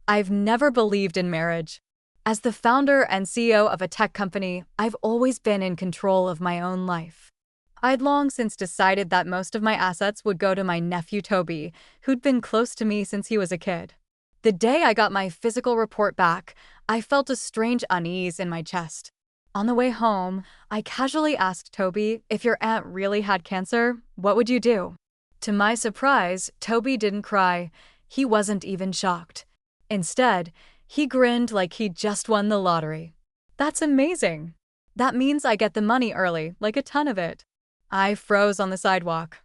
I've never believed in marriage. As the founder and CEO of a tech company, I've always been in control of my own life. I'd long since decided that most of my assets would go to my nephew Toby, who'd been close to me since he was a kid. The day I got my physical report back, I felt a strange unease in my chest. On the way home, I casually asked Toby, if your aunt really had cancer, what would you do? To my surprise, Toby didn't cry. He wasn't even shocked. Instead, he grinned like he'd just won the lottery. That's amazing. That means I get the money early, like a ton of it. I froze on the sidewalk.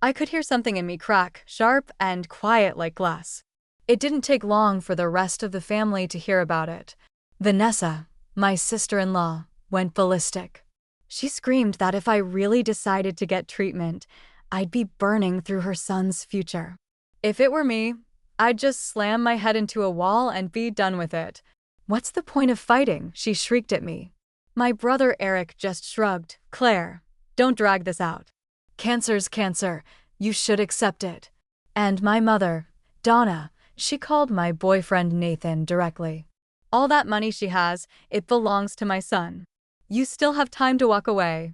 I could hear something in me crack, sharp and quiet like glass. It didn't take long for the rest of the family to hear about it. Vanessa, my sister-in-law, went ballistic. She screamed that if I really decided to get treatment, I'd be burning through her son's future. If it were me, I'd just slam my head into a wall and be done with it. What's the point of fighting? She shrieked at me. My brother Eric just shrugged. Claire, don't drag this out. Cancer's cancer. You should accept it. And my mother, Donna, she called my boyfriend Nathan directly. All that money she has, it belongs to my son. You still have time to walk away.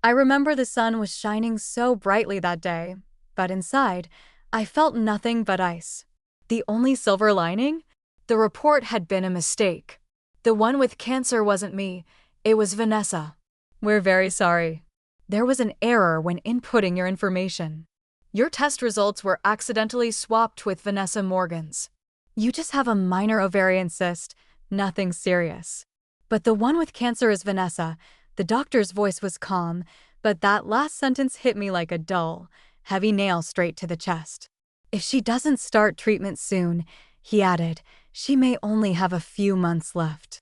I remember the sun was shining so brightly that day, but inside, I felt nothing but ice. The only silver lining? The report had been a mistake. The one with cancer wasn't me, it was Vanessa. We're very sorry. There was an error when inputting your information. Your test results were accidentally swapped with Vanessa Morgan's. You just have a minor ovarian cyst, nothing serious. But the one with cancer is Vanessa. The doctor's voice was calm, but that last sentence hit me like a dull, heavy nail straight to the chest. If she doesn't start treatment soon, he added, she may only have a few months left.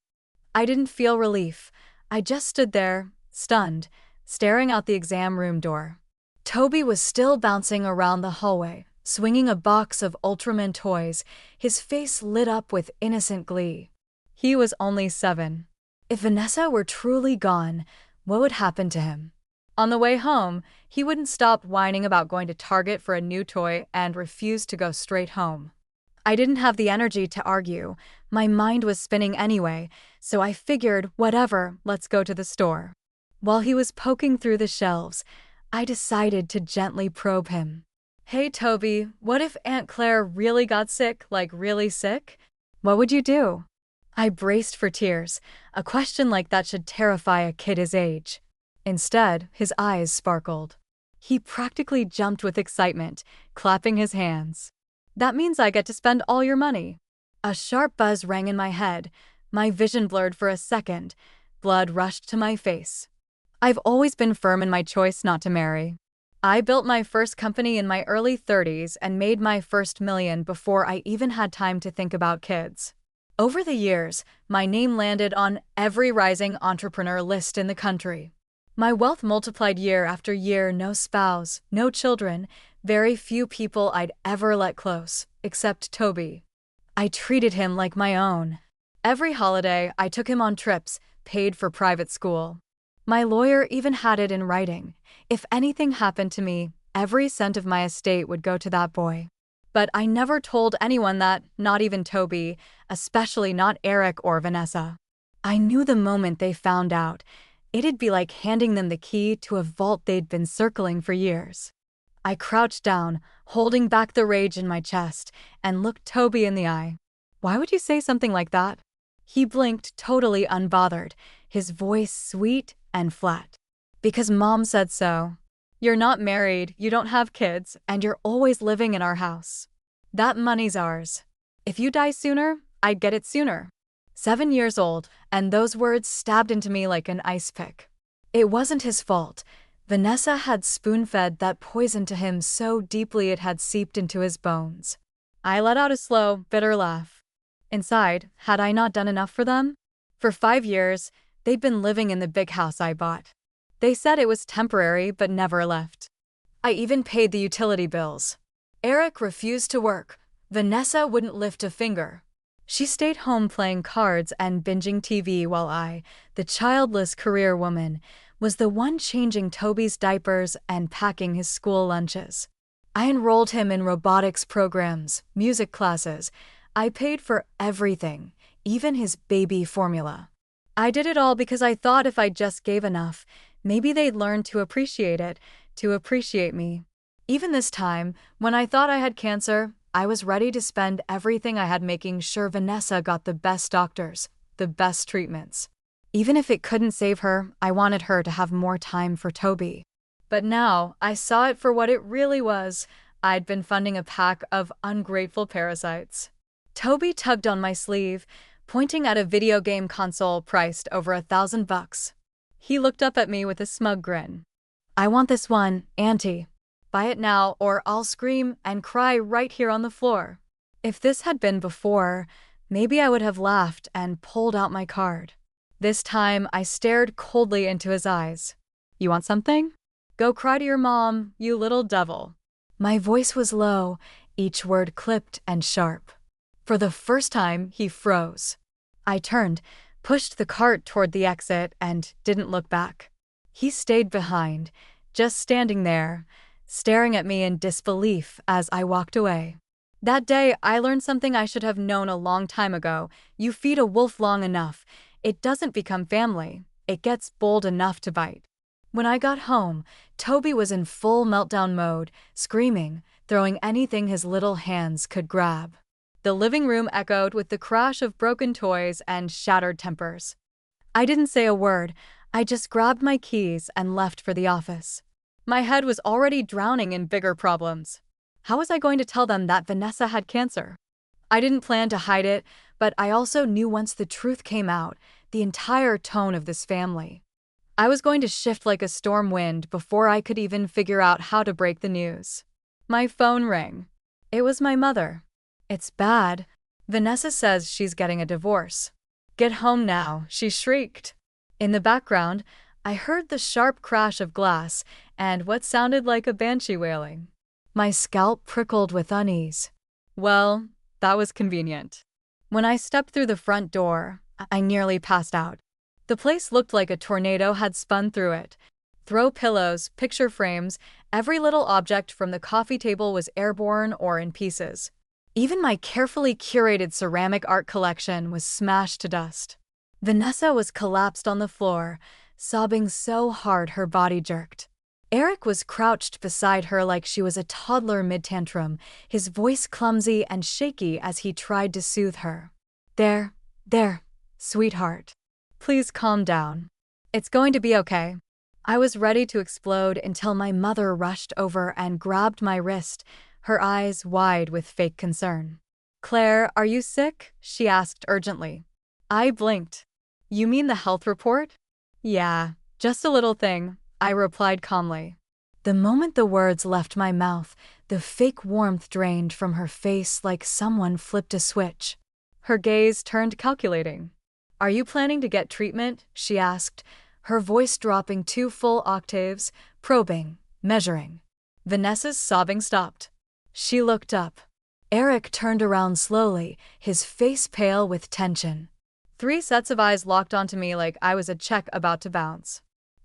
I didn't feel relief. I just stood there, stunned, staring out the exam room door. Toby was still bouncing around the hallway, swinging a box of Ultraman toys, his face lit up with innocent glee. He was only 7. If Vanessa were truly gone, what would happen to him? On the way home, he wouldn't stop whining about going to Target for a new toy and refused to go straight home. I didn't have the energy to argue. My mind was spinning anyway, so I figured, whatever, let's go to the store. While he was poking through the shelves, I decided to gently probe him. Hey Toby, what if Aunt Claire really got sick, like really sick? What would you do? I braced for tears. A question like that should terrify a kid his age. Instead, his eyes sparkled. He practically jumped with excitement, clapping his hands. That means I get to spend all your money. A sharp buzz rang in my head. My vision blurred for a second. Blood rushed to my face. I've always been firm in my choice not to marry. I built my first company in my early 30s and made my first million before I even had time to think about kids. Over the years, my name landed on every rising entrepreneur list in the country. My wealth multiplied year after year, no spouse, no children, very few people I'd ever let close, except Toby. I treated him like my own. Every holiday, I took him on trips, paid for private school. My lawyer even had it in writing. If anything happened to me, every cent of my estate would go to that boy. But I never told anyone that, not even Toby, especially not Eric or Vanessa. I knew the moment they found out, it'd be like handing them the key to a vault they'd been circling for years. I crouched down, holding back the rage in my chest, and looked Toby in the eye. Why would you say something like that? He blinked, totally unbothered, his voice sweet and flat. Because Mom said so. You're not married, you don't have kids, and you're always living in our house. That money's ours. If you die sooner, I'd get it sooner. 7 years old, and those words stabbed into me like an ice pick. It wasn't his fault. Vanessa had spoon-fed that poison to him so deeply it had seeped into his bones. I let out a slow, bitter laugh. Inside, had I not done enough for them? For 5 years, they'd been living in the big house I bought. They said it was temporary but never left. I even paid the utility bills. Eric refused to work. Vanessa wouldn't lift a finger. She stayed home playing cards and binging TV while I, the childless career woman, was the one changing Toby's diapers and packing his school lunches. I enrolled him in robotics programs, music classes. I paid for everything, even his baby formula. I did it all because I thought if I just gave enough, maybe they'd learn to appreciate it, to appreciate me. Even this time, when I thought I had cancer, I was ready to spend everything I had making sure Vanessa got the best doctors, the best treatments. Even if it couldn't save her, I wanted her to have more time for Toby. But now, I saw it for what it really was. I'd been funding a pack of ungrateful parasites. Toby tugged on my sleeve, pointing at a video game console priced over $1,000. He looked up at me with a smug grin. I want this one, Auntie. Buy it now or I'll scream and cry right here on the floor. If this had been before, maybe I would have laughed and pulled out my card. This time, I stared coldly into his eyes. You want something? Go cry to your mom, you little devil. My voice was low, each word clipped and sharp. For the first time, he froze. I turned, pushed the cart toward the exit, and didn't look back. He stayed behind, just standing there, staring at me in disbelief as I walked away. That day, I learned something I should have known a long time ago. You feed a wolf long enough, it doesn't become family. It gets bold enough to bite. When I got home, Toby was in full meltdown mode, screaming, throwing anything his little hands could grab. The living room echoed with the crash of broken toys and shattered tempers. I didn't say a word. I just grabbed my keys and left for the office. My head was already drowning in bigger problems. How was I going to tell them that Vanessa had cancer? I didn't plan to hide it, but I also knew once the truth came out, the entire tone of this family. I was going to shift like a storm wind before I could even figure out how to break the news. My phone rang. It was my mother. It's bad. Vanessa says she's getting a divorce. Get home now, she shrieked. In the background, I heard the sharp crash of glass and what sounded like a banshee wailing. My scalp prickled with unease. Well, that was convenient. When I stepped through the front door, I nearly passed out. The place looked like a tornado had spun through it. Throw pillows, picture frames, every little object from the coffee table was airborne or in pieces. Even my carefully curated ceramic art collection was smashed to dust. Vanessa was collapsed on the floor, sobbing so hard her body jerked. Eric was crouched beside her like she was a toddler mid-tantrum, his voice clumsy and shaky as he tried to soothe her. There, sweetheart. Please calm down. It's going to be okay. I was ready to explode until my mother rushed over and grabbed my wrist, her eyes wide with fake concern. Claire, are you sick? She asked urgently. I blinked. You mean the health report? Yeah, just a little thing, I replied calmly. The moment the words left my mouth, the fake warmth drained from her face like someone flipped a switch. Her gaze turned calculating. Are you planning to get treatment? She asked, her voice dropping 2 full octaves, probing, measuring. Vanessa's sobbing stopped. She looked up. Eric turned around slowly, his face pale with tension. 3 sets of eyes locked onto me like I was a check about to bounce.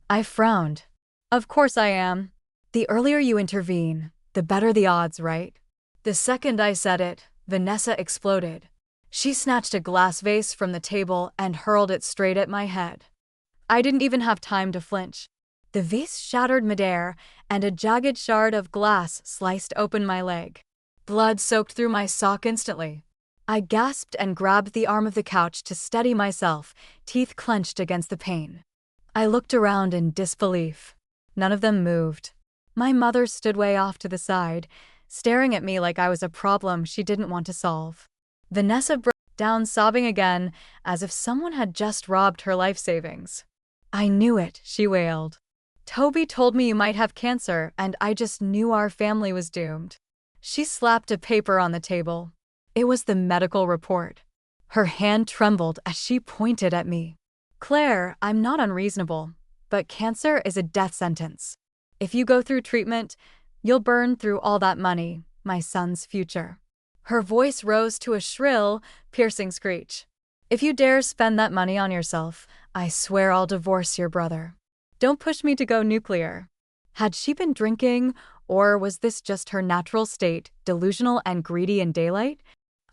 I frowned. Of course I am. The earlier you intervene, the better the odds, right? The second I said it, Vanessa exploded. She snatched a glass vase from the table and hurled it straight at my head. I didn't even have time to flinch. The vase shattered midair, and a jagged shard of glass sliced open my leg. Blood soaked through my sock instantly. I gasped and grabbed the arm of the couch to steady myself, teeth clenched against the pain. I looked around in disbelief. None of them moved. My mother stood way off to the side, staring at me like I was a problem she didn't want to solve. Vanessa broke down sobbing again, as if someone had just robbed her life savings. I knew it, she wailed. Toby told me you might have cancer, and I just knew our family was doomed. She slapped a paper on the table. It was the medical report. Her hand trembled as she pointed at me. Claire, I'm not unreasonable, but cancer is a death sentence. If you go through treatment, you'll burn through all that money, my son's future. Her voice rose to a shrill, piercing screech. If you dare spend that money on yourself, I swear I'll divorce your brother. Don't push me to go nuclear. Had she been drinking, or was this just her natural state, delusional and greedy in daylight?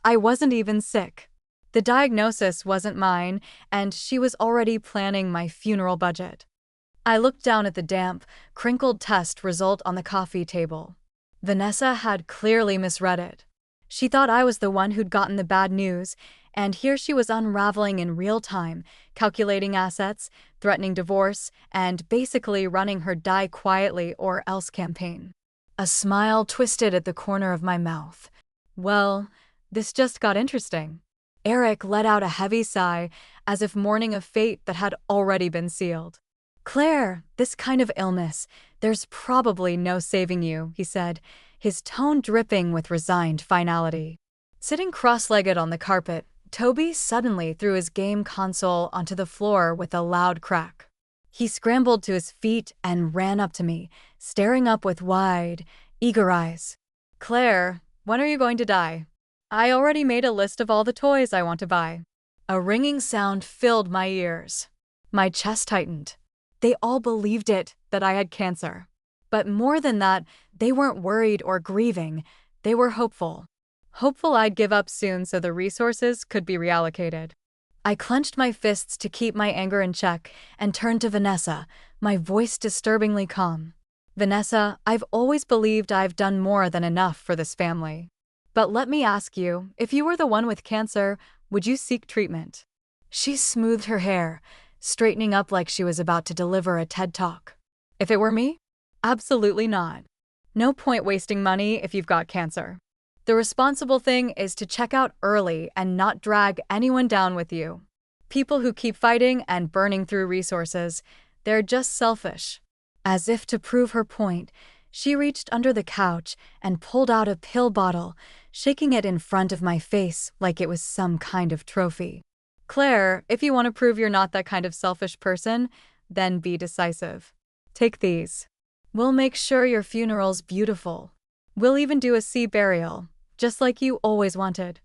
I wasn't even sick. The diagnosis wasn't mine, and she was already planning my funeral budget. I looked down at the damp, crinkled test result on the coffee table. Vanessa had clearly misread it. She thought I was the one who'd gotten the bad news, and here she was unraveling in real time, calculating assets, threatening divorce, and basically running her die quietly or else campaign. A smile twisted at the corner of my mouth. Well, this just got interesting. Eric let out a heavy sigh, as if mourning a fate that had already been sealed. Claire, this kind of illness, there's probably no saving you, he said, his tone dripping with resigned finality. Sitting cross-legged on the carpet, Toby suddenly threw his game console onto the floor with a loud crack. He scrambled to his feet and ran up to me, staring up with wide, eager eyes. Claire, when are you going to die? I already made a list of all the toys I want to buy. A ringing sound filled my ears. My chest tightened. They all believed it, that I had cancer. But more than that, they weren't worried or grieving. They were hopeful. Hopeful I'd give up soon so the resources could be reallocated. I clenched my fists to keep my anger in check and turned to Vanessa, my voice disturbingly calm. Vanessa, I've always believed I've done more than enough for this family. But let me ask you, if you were the one with cancer, would you seek treatment? She smoothed her hair, straightening up like she was about to deliver a TED Talk. If it were me? Absolutely not. No point wasting money if you've got cancer. The responsible thing is to check out early and not drag anyone down with you. People who keep fighting and burning through resources, they're just selfish. As if to prove her point, she reached under the couch and pulled out a pill bottle, shaking it in front of my face like it was some kind of trophy. Claire, if you want to prove you're not that kind of selfish person, then be decisive. Take these. We'll make sure your funeral's beautiful. We'll even do a sea burial, just like you always wanted.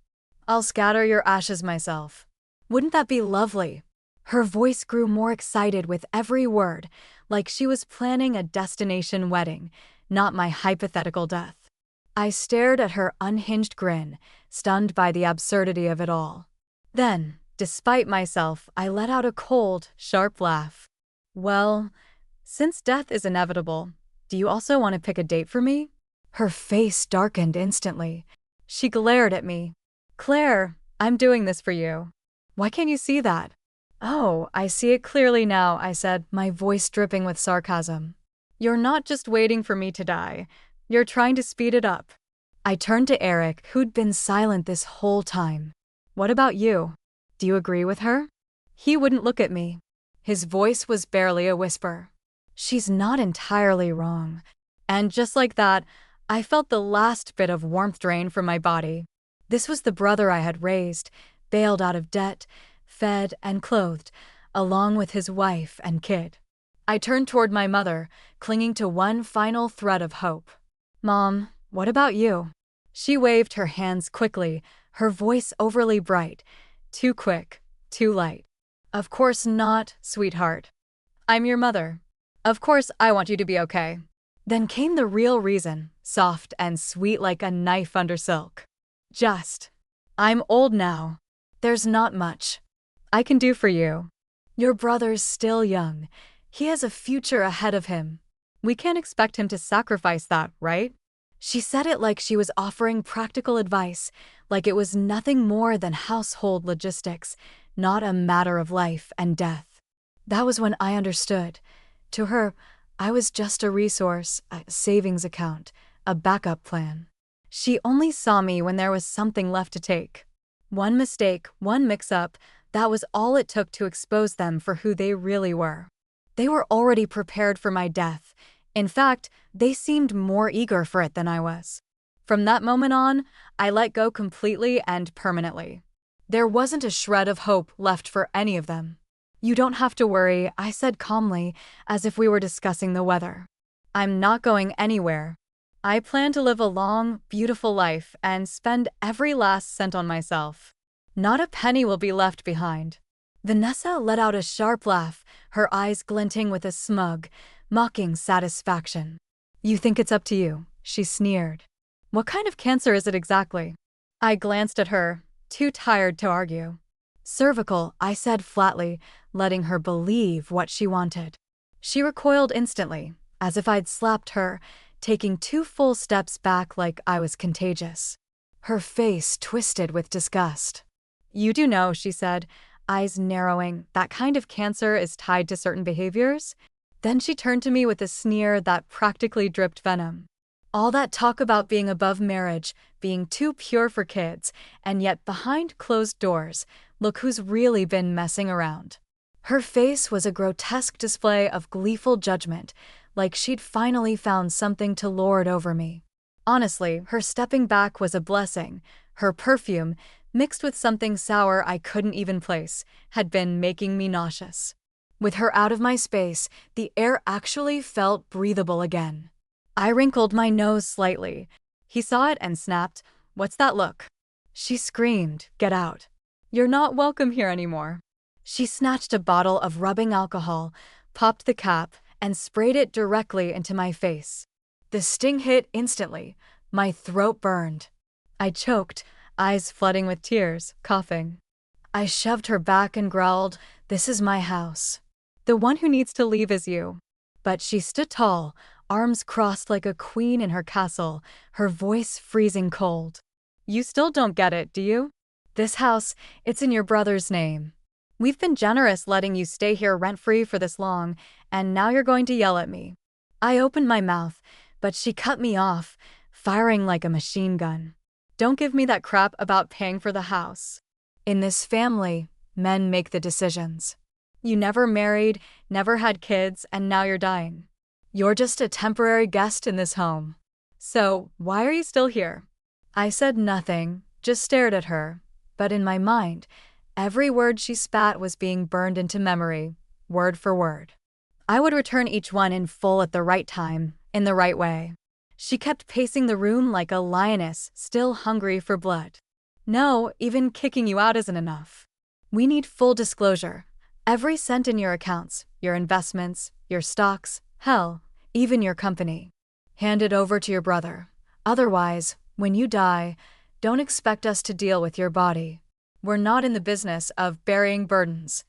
I'll scatter your ashes myself. Wouldn't that be lovely? Her voice grew more excited with every word, like she was planning a destination wedding, not my hypothetical death. I stared at her unhinged grin, stunned by the absurdity of it all. Then, despite myself, I let out a cold, sharp laugh. Well, since death is inevitable, do you also want to pick a date for me? Her face darkened instantly. She glared at me. Claire, I'm doing this for you. Why can't you see that? Oh, I see it clearly now, I said, my voice dripping with sarcasm. You're not just waiting for me to die. You're trying to speed it up. I turned to Eric, who'd been silent this whole time. What about you? Do you agree with her? He wouldn't look at me. His voice was barely a whisper. She's not entirely wrong. And just like that, I felt the last bit of warmth drain from my body. This was the brother I had raised, bailed out of debt, fed and clothed, along with his wife and kid. I turned toward my mother, clinging to one final thread of hope. Mom, what about you? She waved her hands quickly, her voice overly bright. Too quick, too light. Of course not, sweetheart. I'm your mother. Of course I want you to be okay. Then came the real reason, soft and sweet like a knife under silk. I'm old now. There's not much I can do for you. Your brother's still young. He has a future ahead of him. We can't expect him to sacrifice that, right? She said it like she was offering practical advice, like it was nothing more than household logistics, not a matter of life and death. That was when I understood. To her, I was just a resource, a savings account, a backup plan. She only saw me when there was something left to take. One mistake, one mix-up, that was all it took to expose them for who they really were. They were already prepared for my death. In fact, they seemed more eager for it than I was. From that moment on, I let go completely and permanently. There wasn't a shred of hope left for any of them. You don't have to worry, I said calmly, as if we were discussing the weather. I'm not going anywhere. I plan to live a long, beautiful life and spend every last cent on myself. Not a penny will be left behind. Vanessa let out a sharp laugh, her eyes glinting with a smug, mocking satisfaction. You think it's up to you, she sneered. What kind of cancer is it exactly? I glanced at her, too tired to argue. Cervical, I said flatly, letting her believe what she wanted. She recoiled instantly, as if I'd slapped her, taking 2 full steps back like I was contagious. Her face twisted with disgust. You do know, she said, eyes narrowing, that kind of cancer is tied to certain behaviors? Then she turned to me with a sneer that practically dripped venom. All that talk about being above marriage, being too pure for kids, and yet behind closed doors, look who's really been messing around. Her face was a grotesque display of gleeful judgment, like she'd finally found something to lord over me. Honestly, her stepping back was a blessing. Her perfume, mixed with something sour I couldn't even place, had been making me nauseous. With her out of my space, the air actually felt breathable again. I wrinkled my nose slightly. He saw it and snapped, "What's that look?" She screamed, "Get out. You're not welcome here anymore." She snatched a bottle of rubbing alcohol, popped the cap, and sprayed it directly into my face. The sting hit instantly. My throat burned. I choked, eyes flooding with tears, coughing. I shoved her back and growled, "This is my house. The one who needs to leave is you." But she stood tall, arms crossed like a queen in her castle, her voice freezing cold. "You still don't get it, do you? This house, it's in your brother's name. We've been generous letting you stay here rent-free for this long, and now you're going to yell at me." I opened my mouth, but she cut me off, firing like a machine gun. "Don't give me that crap about paying for the house. In this family, men make the decisions. You never married, never had kids, and now you're dying. You're just a temporary guest in this home. So, why are you still here?" I said nothing, just stared at her, but in my mind, every word she spat was being burned into memory, word for word. I would return each one in full at the right time, in the right way. She kept pacing the room like a lioness, still hungry for blood. "No, even kicking you out isn't enough. We need full disclosure. Every cent in your accounts, your investments, your stocks, hell, even your company. Hand it over to your brother. Otherwise, when you die, don't expect us to deal with your body. We're not in the business of burying burdens."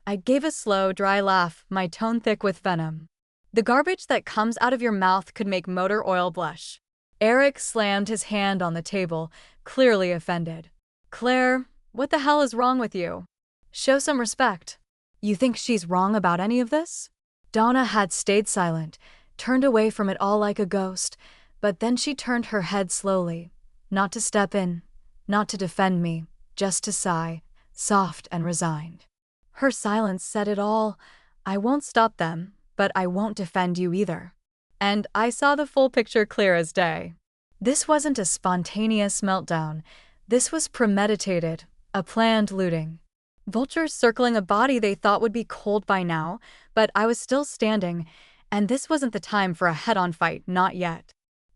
I gave a slow, dry laugh, my tone thick with venom. "The garbage that comes out of your mouth could make motor oil blush." Eric slammed his hand on the table, clearly offended. "Claire, what the hell is wrong with you? Show some respect." "You think she's wrong about any of this?" Donna had stayed silent, turned away from it all like a ghost, but then she turned her head slowly, not to step in, not to defend me, just to sigh, soft and resigned. Her silence said it all. "I won't stop them, but I won't defend you either." And I saw the full picture clear as day. This wasn't a spontaneous meltdown. This was premeditated, a planned looting. Vultures circling a body they thought would be cold by now, but I was still standing, and this wasn't the time for a head-on fight, not yet.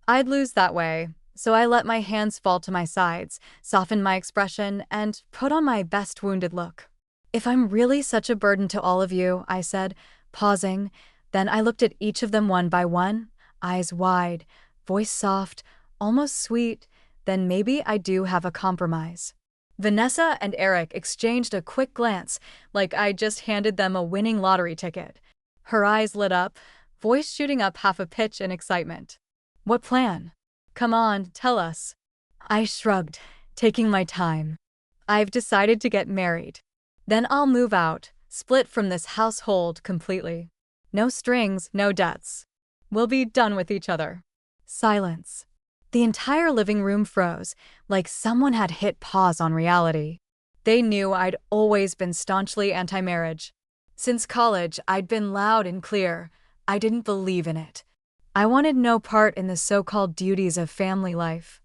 I'd lose that way, so I let my hands fall to my sides, softened my expression, and put on my best wounded look. "If I'm really such a burden to all of you," I said, pausing, then I looked at each of them one by one, eyes wide, voice soft, almost sweet, then maybe I do have a compromise. Vanessa and Eric exchanged a quick glance, like I'd just handed them a winning lottery ticket. Her eyes lit up, voice shooting up half a pitch in excitement. "What plan? Come on, tell us." I shrugged, taking my time. "I've decided to get married. Then I'll move out, split from this household completely. No strings, no debts. We'll be done with each other." Silence. The entire living room froze, like someone had hit pause on reality. They knew I'd always been staunchly anti-marriage. Since college, I'd been loud and clear. I didn't believe in it. I wanted no part in the so-called duties of family life.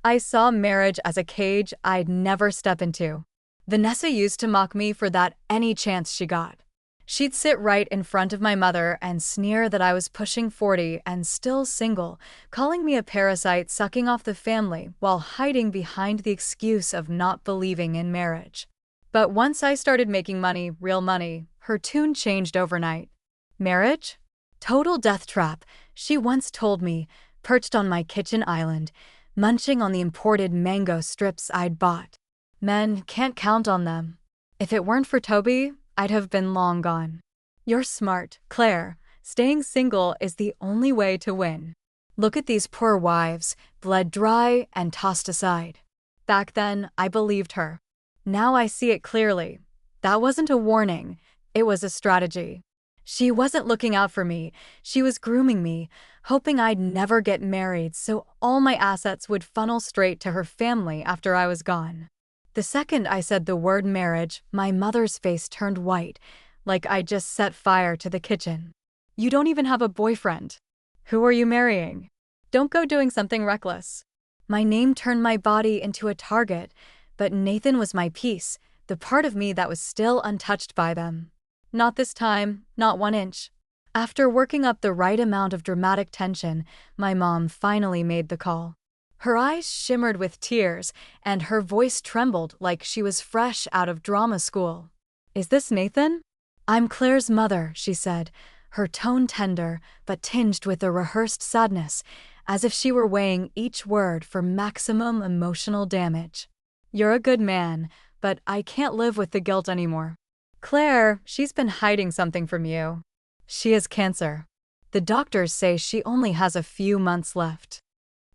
I saw marriage as a cage I'd never step into. Vanessa used to mock me for that any chance she got. She'd sit right in front of my mother and sneer that I was pushing 40 and still single, calling me a parasite sucking off the family while hiding behind the excuse of not believing in marriage. But once I started making money, real money, her tune changed overnight. "Marriage? Total death trap," she once told me, perched on my kitchen island. munching on the imported mango strips I'd bought. Men can't count on them. If it weren't for Toby, I'd have been long gone. You're smart, Claire. Staying single is the only way to win. Look at these poor wives, bled dry and tossed aside. Back then, I believed her. Now I see it clearly. That wasn't a warning, it was a strategy. She wasn't looking out for me, she was grooming me, hoping I'd never get married so all my assets would funnel straight to her family after I was gone. The second I said the word marriage, my mother's face turned white, like I'd just set fire to the kitchen. You don't even have a boyfriend. Who are you marrying? Don't go doing something reckless. My name turned my body into a target, but Nathan was my peace, the part of me that was still untouched by them. Not this time, not 1 inch. After working up the right amount of dramatic tension, my mom finally made the call. Her eyes shimmered with tears, and her voice trembled like she was fresh out of drama school. Is this Nathan? I'm Claire's mother, she said, her tone tender but tinged with a rehearsed sadness, as if she were weighing each word for maximum emotional damage. You're a good man, but I can't live with the guilt anymore. Claire, she's been hiding something from you. She has cancer. The doctors say she only has a few months left.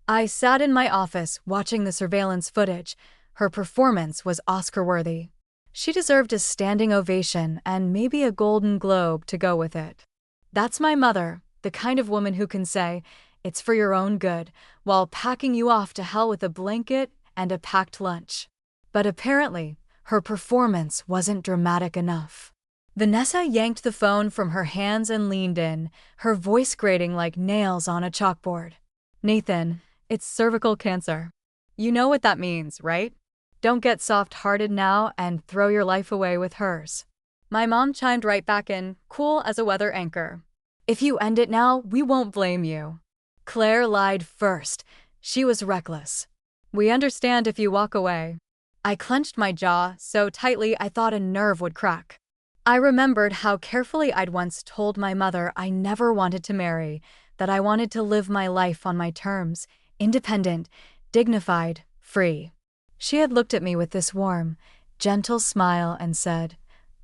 I sat in my office watching the surveillance footage. Her performance was Oscar-worthy. She deserved a standing ovation and maybe a Golden Globe to go with it. That's my mother, the kind of woman who can say, "It's for your own good," while packing you off to hell with a blanket and a packed lunch. But apparently, her performance wasn't dramatic enough. Vanessa yanked the phone from her hands and leaned in, her voice grating like nails on a chalkboard. Nathan, it's cervical cancer. You know what that means, right? Don't get soft-hearted now and throw your life away with hers. My mom chimed right back in, cool as a weather anchor. If you end it now, we won't blame you. Claire lied first. She was reckless. We understand if you walk away. I clenched my jaw so tightly I thought a nerve would crack. I remembered how carefully I'd once told my mother I never wanted to marry, that I wanted to live my life on my terms, independent, dignified, free. She had looked at me with this warm, gentle smile and said,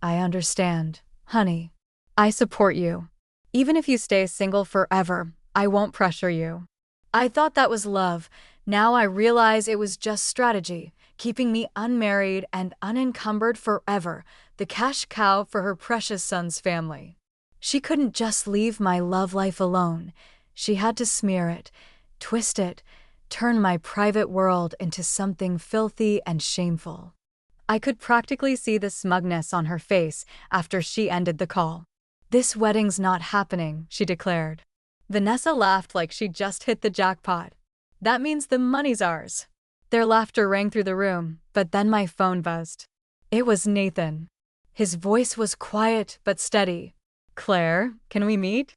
I understand, honey. I support you. Even if you stay single forever, I won't pressure you. I thought that was love. Now I realize it was just strategy, keeping me unmarried and unencumbered forever, the cash cow for her precious son's family. She couldn't just leave my love life alone. She had to smear it, twist it, turn my private world into something filthy and shameful. I could practically see the smugness on her face after she ended the call. This wedding's not happening, she declared. Vanessa laughed like she'd just hit the jackpot. That means the money's ours. Their laughter rang through the room, but then my phone buzzed. It was Nathan. His voice was quiet but steady. Claire, can we meet?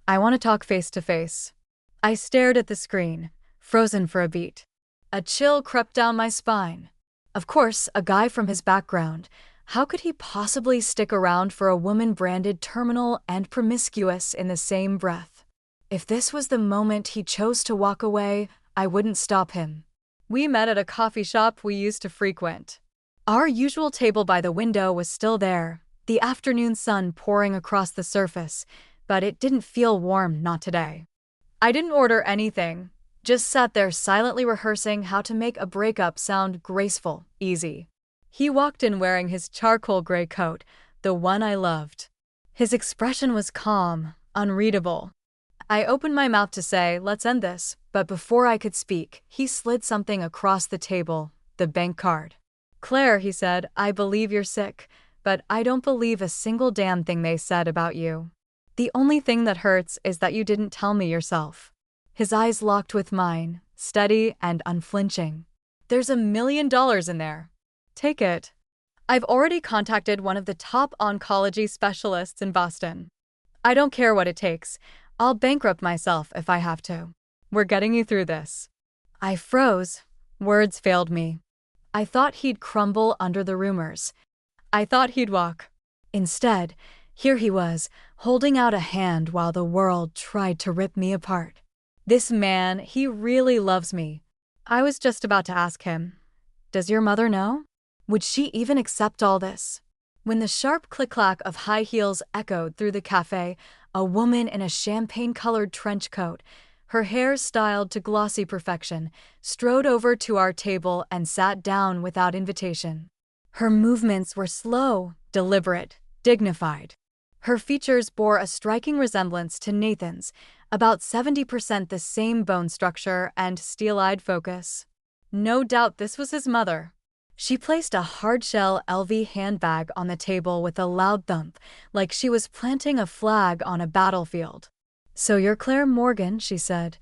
I want to talk face to face. I stared at the screen, frozen for a beat. A chill crept down my spine. Of course, a guy from his background. How could he possibly stick around for a woman branded terminal and promiscuous in the same breath? If this was the moment he chose to walk away, I wouldn't stop him. We met at a coffee shop we used to frequent. Our usual table by the window was still there, the afternoon sun pouring across the surface, but it didn't feel warm, not today. I didn't order anything, just sat there silently rehearsing how to make a breakup sound graceful, easy. He walked in wearing his charcoal gray coat, the one I loved. His expression was calm, unreadable. I opened my mouth to say, let's end this, but before I could speak, he slid something across the table, the bank card. Claire, he said, I believe you're sick, but I don't believe a single damn thing they said about you. The only thing that hurts is that you didn't tell me yourself. His eyes locked with mine, steady and unflinching. There's $1 million in there. Take it. I've already contacted one of the top oncology specialists in Boston. I don't care what it takes. I'll bankrupt myself if I have to. We're getting you through this. I froze. Words failed me. I thought he'd crumble under the rumors. I thought he'd walk. Instead, here he was, holding out a hand while the world tried to rip me apart. This man, he really loves me. I was just about to ask him, does your mother know? Would she even accept all this? When the sharp click-clack of high heels echoed through the cafe, a woman in a champagne-colored trench coat, her hair styled to glossy perfection, strode over to our table and sat down without invitation. Her movements were slow, deliberate, dignified. Her features bore a striking resemblance to Nathan's, about 70% the same bone structure and steel-eyed focus. No doubt this was his mother. She placed a hard-shell LV handbag on the table with a loud thump, like she was planting a flag on a battlefield. "So you're Claire Morgan," she said,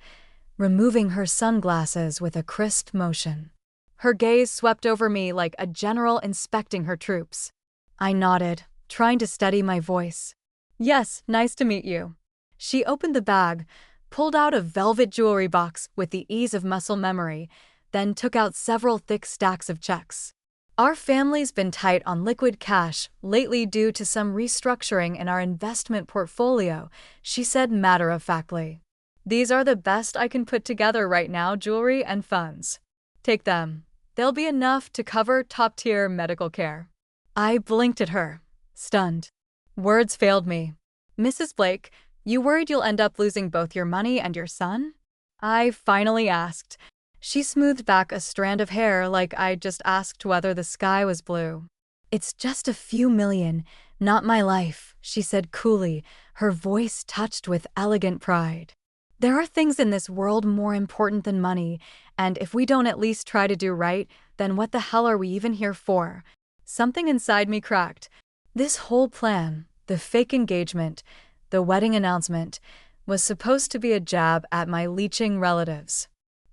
removing her sunglasses with a crisp motion. Her gaze swept over me like a general inspecting her troops. I nodded, trying to steady my voice. "Yes, nice to meet you." She opened the bag, pulled out a velvet jewelry box with the ease of muscle memory, then took out several thick stacks of checks. "Our family's been tight on liquid cash lately due to some restructuring in our investment portfolio," she said matter-of-factly. "These are the best I can put together right now, jewelry and funds. Take them. They'll be enough to cover top-tier medical care." I blinked at her, stunned. Words failed me. "Mrs. Blake, you worried you'll end up losing both your money and your son?" I finally asked. She smoothed back a strand of hair like I'd just asked whether the sky was blue. "It's just a few million, not my life," she said coolly, her voice touched with elegant pride. "There are things in this world more important than money, and if we don't at least try to do right, then what the hell are we even here for?" Something inside me cracked. This whole plan, the fake engagement, the wedding announcement, was supposed to be a jab at my leeching relatives.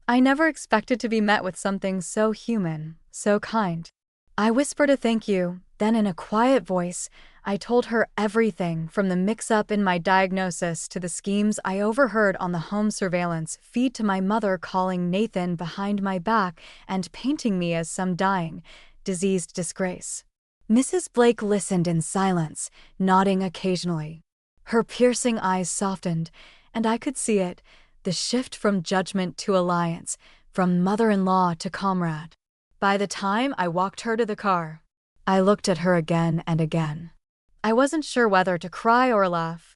I never expected to be met with something so human, so kind. I whispered a thank you, then in a quiet voice, I told her everything from the mix-up in my diagnosis to the schemes I overheard on the home surveillance feed to my mother calling Nathan behind my back and painting me as some dying, diseased disgrace. Mrs. Blake listened in silence, nodding occasionally. Her piercing eyes softened, and I could see it, the shift from judgment to alliance, from mother-in-law to comrade. By the time I walked her to the car, I looked at her again and again. I wasn't sure whether to cry or laugh.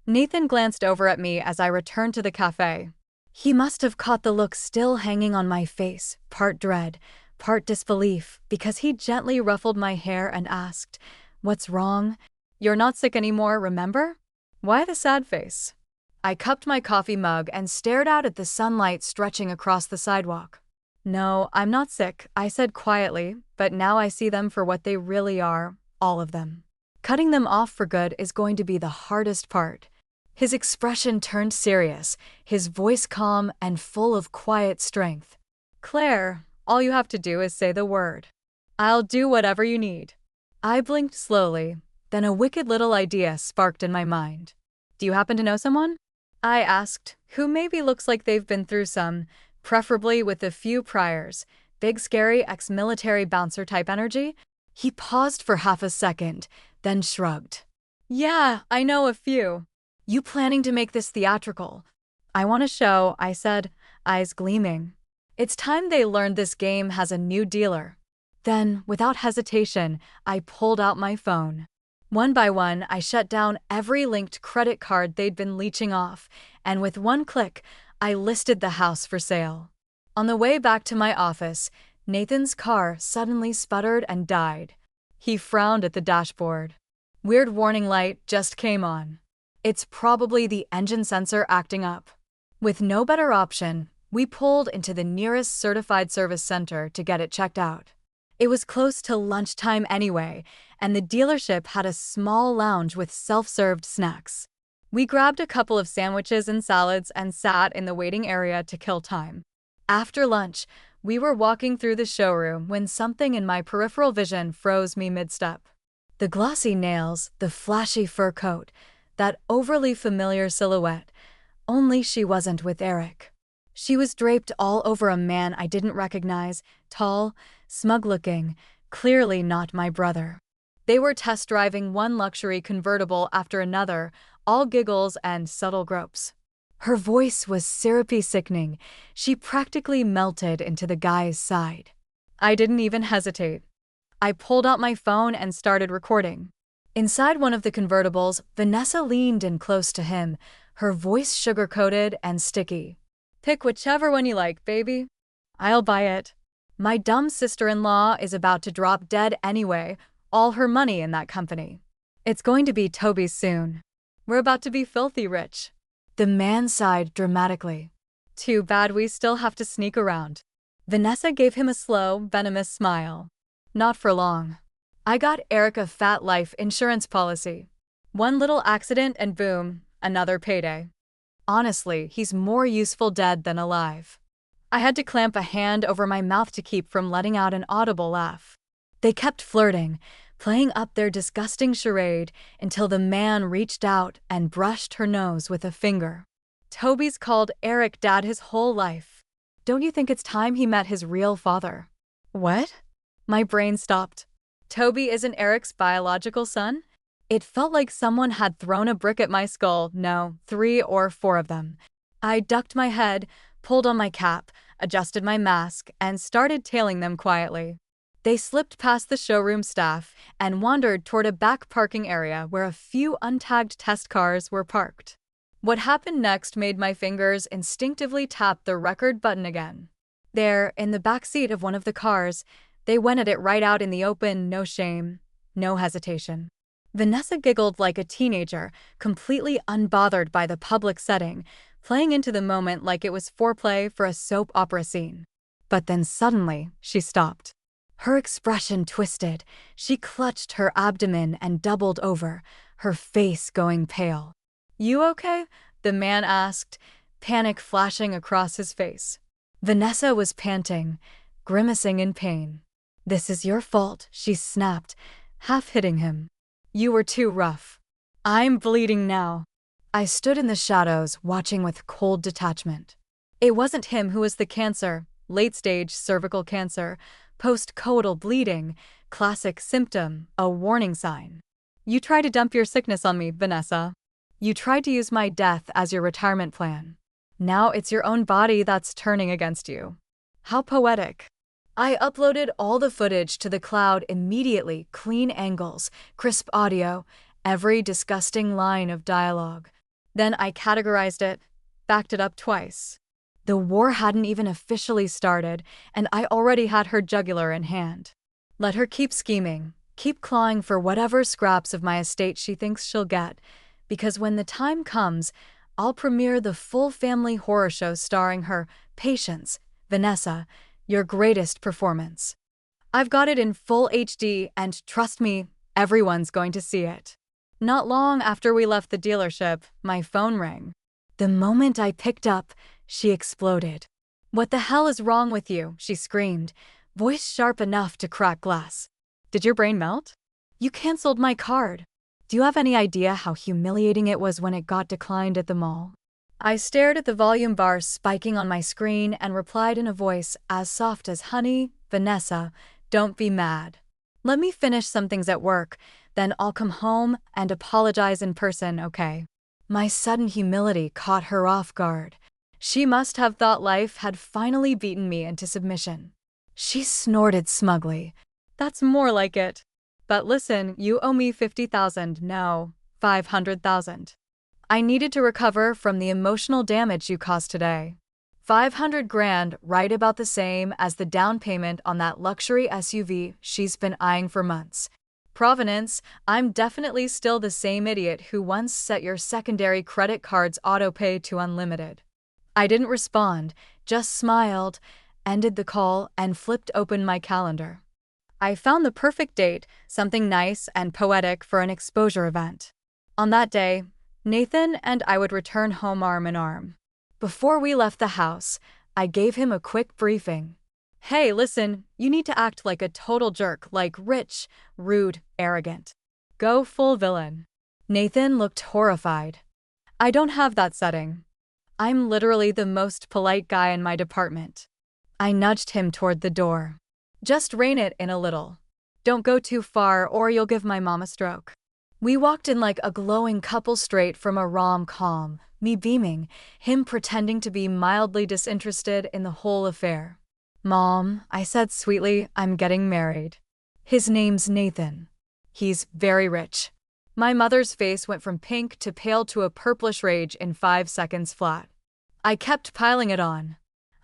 Nathan glanced over at me as I returned to the cafe. He must have caught the look still hanging on my face, part dread, part disbelief, because he gently ruffled my hair and asked, "What's wrong? You're not sick anymore, remember? Why the sad face?" I cupped my coffee mug and stared out at the sunlight stretching across the sidewalk. "No, I'm not sick," I said quietly, "but now I see them for what they really are, all of them. Cutting them off for good is going to be the hardest part." His expression turned serious, his voice calm and full of quiet strength. "Claire, all you have to do is say the word. I'll do whatever you need." I blinked slowly, then a wicked little idea sparked in my mind. "Do you happen to know someone?" I asked, "who maybe looks like they've been through some, preferably with a few priors, big scary ex-military bouncer type energy?" He paused for half a second, then shrugged. "Yeah, I know a few." "You planning to make this theatrical?" "I want a show," I said, eyes gleaming. "It's time they learned this game has a new dealer." Then, without hesitation, I pulled out my phone. One by one, I shut down every linked credit card they'd been leeching off, and with one click, I listed the house for sale. On the way back to my office, Nathan's car suddenly sputtered and died. He frowned at the dashboard. Weird warning light just came on. It's probably the engine sensor acting up. With no better option, we pulled into the nearest certified service center to get it checked out. It was close to lunchtime anyway, and the dealership had a small lounge with self-served snacks. We grabbed a couple of sandwiches and salads and sat in the waiting area to kill time. After lunch, we were walking through the showroom when something in my peripheral vision froze me mid-step. The glossy nails, the flashy fur coat, that overly familiar silhouette, only she wasn't with Eric. She was draped all over a man I didn't recognize, tall, smug-looking, clearly not my brother. They were test-driving one luxury convertible after another, all giggles and subtle gropes. Her voice was syrupy sickening. She practically melted into the guy's side. I didn't even hesitate. I pulled out my phone and started recording. Inside one of the convertibles, Vanessa leaned in close to him, her voice sugar-coated and sticky. "Pick whichever one you like, baby. I'll buy it. My dumb sister-in-law is about to drop dead anyway, all her money in that company. It's going to be Toby's soon. We're about to be filthy rich." The man sighed dramatically. "Too bad we still have to sneak around." Vanessa gave him a slow, venomous smile. "Not for long. I got Eric a fat life insurance policy. One little accident and boom, another payday. Honestly, he's more useful dead than alive." I had to clamp a hand over my mouth to keep from letting out an audible laugh. They kept flirting, playing up their disgusting charade until the man reached out and brushed her nose with a finger. "Toby's called Eric Dad his whole life. Don't you think it's time he met his real father?" "What?" My brain stopped. "Toby isn't Eric's biological son?" It felt like someone had thrown a brick at my skull. No, 3 or 4 of them. I ducked my head, pulled on my cap, adjusted my mask, and started tailing them quietly. They slipped past the showroom staff and wandered toward a back parking area where a few untagged test cars were parked. What happened next made my fingers instinctively tap the record button again. There, in the back seat of one of the cars, they went at it right out in the open, no shame, no hesitation. Vanessa giggled like a teenager, completely unbothered by the public setting, playing into the moment like it was foreplay for a soap opera scene. But then suddenly, she stopped. Her expression twisted. She clutched her abdomen and doubled over, her face going pale. "You okay?" the man asked, panic flashing across his face. Vanessa was panting, grimacing in pain. "This is your fault," she snapped, half hitting him. "You were too rough. I'm bleeding now." I stood in the shadows, watching with cold detachment. It wasn't him who was the cancer, late-stage cervical cancer, post-coital bleeding, classic symptom, a warning sign. "You tried to dump your sickness on me, Vanessa. You tried to use my death as your retirement plan. Now it's your own body that's turning against you." How poetic. I uploaded all the footage to the cloud immediately, clean angles, crisp audio, every disgusting line of dialogue. Then I categorized it, backed it up twice. The war hadn't even officially started, and I already had her jugular in hand. Let her keep scheming, keep clawing for whatever scraps of my estate she thinks she'll get, because when the time comes, I'll premiere the full family horror show starring her. Patience, Vanessa, your greatest performance. I've got it in full HD, and trust me, everyone's going to see it. Not long after we left the dealership, my phone rang. The moment I picked up, she exploded. "What the hell is wrong with you?" she screamed, voice sharp enough to crack glass. "Did your brain melt? You canceled my card. Do you have any idea how humiliating it was when it got declined at the mall?" I stared at the volume bar spiking on my screen and replied in a voice as soft as honey, "Vanessa, don't be mad. Let me finish some things at work, then I'll come home and apologize in person, okay?" My sudden humility caught her off guard. She must have thought life had finally beaten me into submission. She snorted smugly. "That's more like it. But listen, you owe me 50,000, no, 500,000. I needed to recover from the emotional damage you caused today. 500 grand, right about the same as the down payment on that luxury SUV she's been eyeing for months. Provenance, I'm definitely still the same idiot who once set your secondary credit card's autopay to unlimited." I didn't respond, just smiled, ended the call, and flipped open my calendar. I found the perfect date, something nice and poetic for an exposure event. On that day, Nathan and I would return home arm in arm. Before we left the house, I gave him a quick briefing. "Hey, listen, you need to act like a total jerk, like rich, rude, arrogant. Go full villain." Nathan looked horrified. "I don't have that setting. I'm literally the most polite guy in my department." I nudged him toward the door. "Just rein it in a little. Don't go too far or you'll give my mom a stroke." We walked in like a glowing couple straight from a rom-com, me beaming, him pretending to be mildly disinterested in the whole affair. "Mom," I said sweetly, "I'm getting married. His name's Nathan. He's very rich." My mother's face went from pink to pale to a purplish rage in 5 seconds flat. I kept piling it on.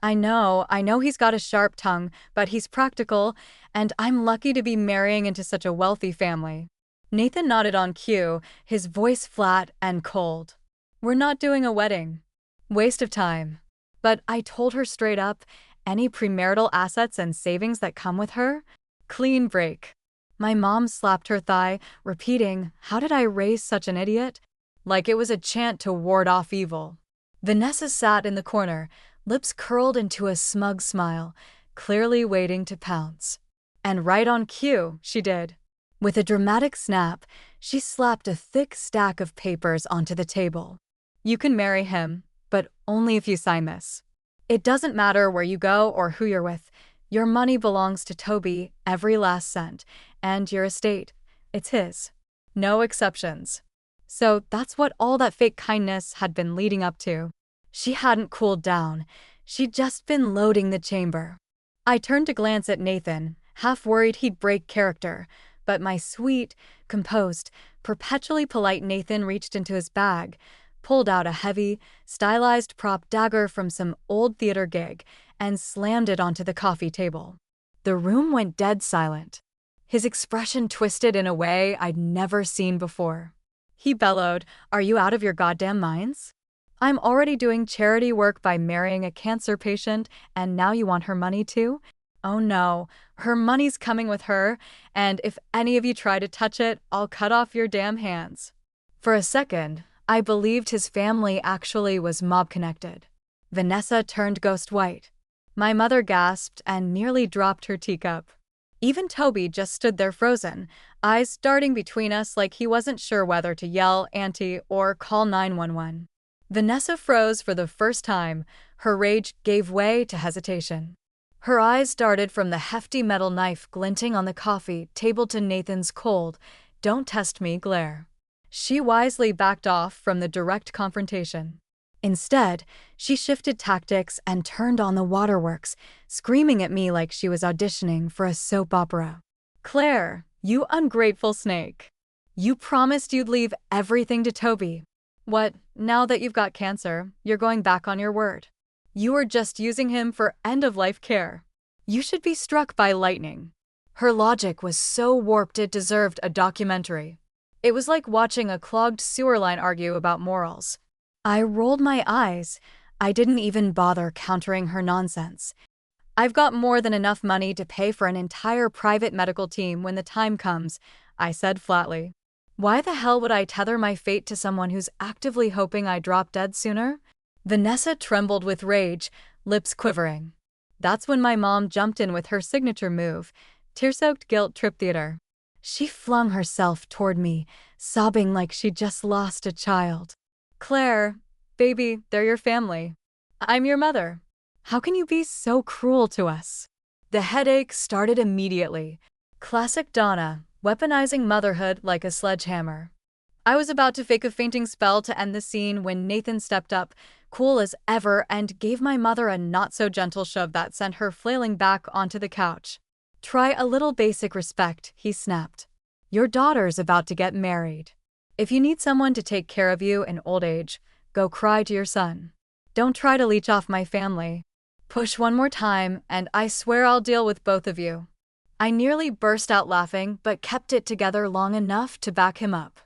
I know he's got a sharp tongue, but he's practical, and I'm lucky to be marrying into such a wealthy family. Nathan nodded on cue, his voice flat and cold. "We're not doing a wedding. Waste of time." But I told her straight up, any premarital assets and savings that come with her? Clean break. My mom slapped her thigh, repeating, "How did I raise such an idiot?" Like it was a chant to ward off evil. Vanessa sat in the corner, lips curled into a smug smile, clearly waiting to pounce. And right on cue, she did. With a dramatic snap, she slapped a thick stack of papers onto the table. "You can marry him, but only if you sign this. It doesn't matter where you go or who you're with. Your money belongs to Toby, every last cent, and your estate, it's his. No exceptions." So that's what all that fake kindness had been leading up to. She hadn't cooled down. She'd just been loading the chamber. I turned to glance at Nathan, half worried he'd break character, but my sweet, composed, perpetually polite Nathan reached into his bag, pulled out a heavy, stylized prop dagger from some old theater gig, and slammed it onto the coffee table. The room went dead silent. His expression twisted in a way I'd never seen before. He bellowed, "Are you out of your goddamn minds? I'm already doing charity work by marrying a cancer patient, and now you want her money too? Oh no, her money's coming with her, and if any of you try to touch it, I'll cut off your damn hands." For a second, I believed his family actually was mob-connected. Vanessa turned ghost white. My mother gasped and nearly dropped her teacup. Even Toby just stood there frozen, eyes darting between us like he wasn't sure whether to yell, "Auntie," or call 911. Vanessa froze for the first time. Her rage gave way to hesitation. Her eyes darted from the hefty metal knife glinting on the coffee table to Nathan's cold, "Don't test me" glare. She wisely backed off from the direct confrontation. Instead, she shifted tactics and turned on the waterworks, screaming at me like she was auditioning for a soap opera. "Claire, you ungrateful snake. You promised you'd leave everything to Toby. What, now that you've got cancer, you're going back on your word? You were just using him for end-of-life care. You should be struck by lightning." Her logic was so warped it deserved a documentary. It was like watching a clogged sewer line argue about morals. I rolled my eyes. I didn't even bother countering her nonsense. "I've got more than enough money to pay for an entire private medical team when the time comes," I said flatly. "Why the hell would I tether my fate to someone who's actively hoping I drop dead sooner?" Vanessa trembled with rage, lips quivering. That's when my mom jumped in with her signature move, tear-soaked guilt trip theater. She flung herself toward me, sobbing like she'd just lost a child. "Claire, baby, they're your family. I'm your mother. How can you be so cruel to us?" The headache started immediately. Classic Donna, weaponizing motherhood like a sledgehammer. I was about to fake a fainting spell to end the scene when Nathan stepped up, cool as ever, and gave my mother a not-so-gentle shove that sent her flailing back onto the couch. "Try a little basic respect," he snapped. "Your daughter's about to get married. If you need someone to take care of you in old age, go cry to your son. Don't try to leech off my family. Push one more time, and I swear I'll deal with both of you." I nearly burst out laughing, but kept it together long enough to back him up.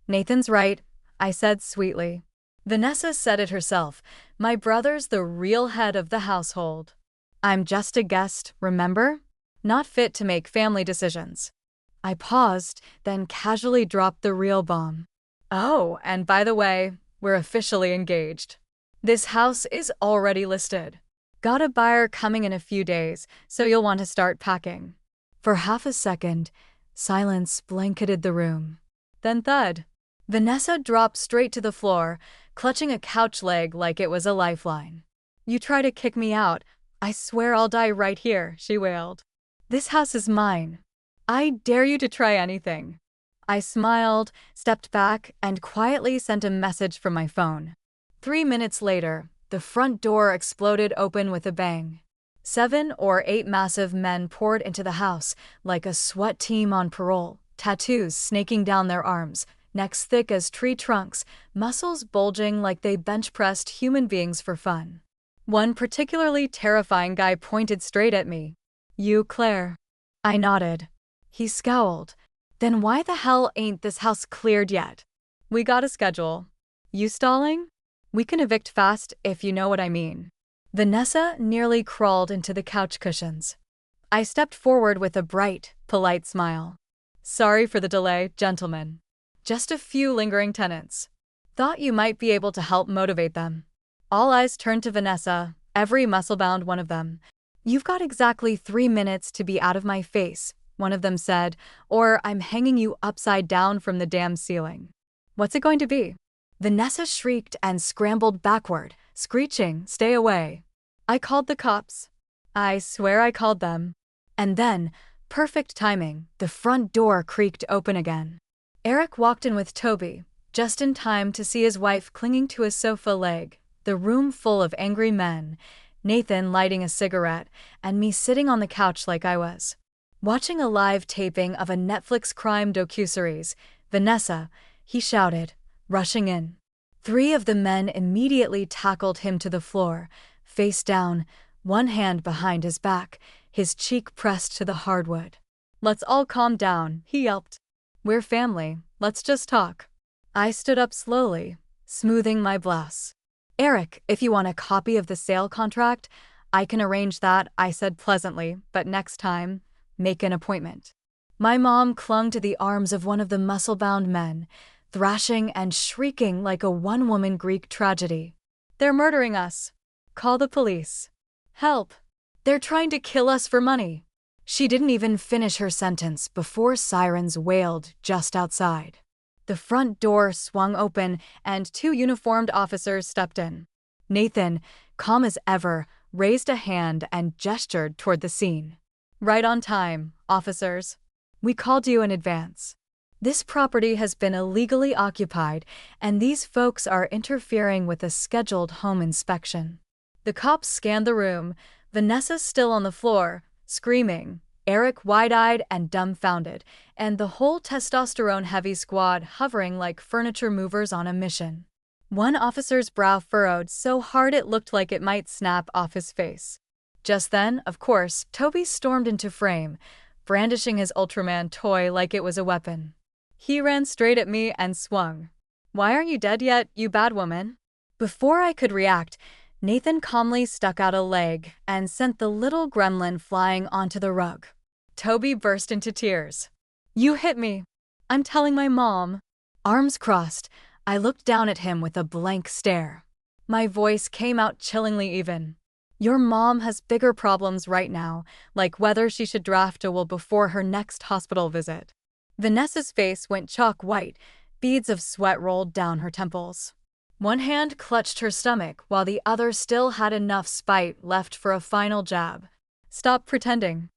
"Nathan's right," I said sweetly. "Vanessa said it herself. My brother's the real head of the household. I'm just a guest, remember? Not fit to make family decisions." I paused, then casually dropped the real bomb. "Oh, and by the way, we're officially engaged. This house is already listed. Got a buyer coming in a few days, so you'll want to start packing." For half a second, silence blanketed the room. Then thud. Vanessa dropped straight to the floor, clutching a couch leg like it was a lifeline. "You try to kick me out, I swear I'll die right here," she wailed. "This house is mine. I dare you to try anything." I smiled, stepped back, and quietly sent a message from my phone. 3 minutes later, the front door exploded open with a bang. 7 or 8 massive men poured into the house, like a SWAT team on parole, tattoos snaking down their arms, necks thick as tree trunks, muscles bulging like they bench-pressed human beings for fun. One particularly terrifying guy pointed straight at me. "You, Claire." I nodded. He scowled. "Then why the hell ain't this house cleared yet?" "We got a schedule. You stalling? We can evict fast if you know what I mean." Vanessa nearly crawled into the couch cushions. I stepped forward with a bright, polite smile. "Sorry for the delay, gentlemen. Just a few lingering tenants. Thought you might be able to help motivate them." All eyes turned to Vanessa, every muscle-bound one of them. "You've got exactly 3 minutes to be out of my face," one of them said, "or I'm hanging you upside down from the damn ceiling." "What's it going to be?" Vanessa shrieked and scrambled backward, screeching, "Stay away." I called the cops. I swear I called them. And then, perfect timing, the front door creaked open again. Eric walked in with Toby, just in time to see his wife clinging to a sofa leg, the room full of angry men, Nathan lighting a cigarette, and me sitting on the couch like I was watching a live taping of a Netflix crime docuseries. "Vanessa," he shouted, rushing in. 3 of the men immediately tackled him to the floor, face down, one hand behind his back, his cheek pressed to the hardwood. "Let's all calm down," he yelped. "We're family, let's just talk." I stood up slowly, smoothing my blouse. "Eric, if you want a copy of the sale contract, I can arrange that," I said pleasantly, "but next time, make an appointment." My mom clung to the arms of one of the muscle-bound men, thrashing and shrieking like a one-woman Greek tragedy. "They're murdering us. Call the police. Help. They're trying to kill us for money." She didn't even finish her sentence before sirens wailed just outside. The front door swung open and 2 uniformed officers stepped in. Nathan, calm as ever, raised a hand and gestured toward the scene. "Right on time, officers. We called you in advance. This property has been illegally occupied, and these folks are interfering with a scheduled home inspection." The cops scanned the room, Vanessa still on the floor, screaming, Eric wide-eyed and dumbfounded, and the whole testosterone-heavy squad hovering like furniture movers on a mission. One officer's brow furrowed so hard it looked like it might snap off his face. Just then, of course, Toby stormed into frame, brandishing his Ultraman toy like it was a weapon. He ran straight at me and swung. "Why aren't you dead yet, you bad woman?" Before I could react, Nathan calmly stuck out a leg and sent the little gremlin flying onto the rug. Toby burst into tears. "You hit me. I'm telling my mom." Arms crossed, I looked down at him with a blank stare. My voice came out chillingly even. "Your mom has bigger problems right now, like whether she should draft a will before her next hospital visit." Vanessa's face went chalk white, beads of sweat rolled down her temples. One hand clutched her stomach while the other still had enough spite left for a final jab. "Stop pretending.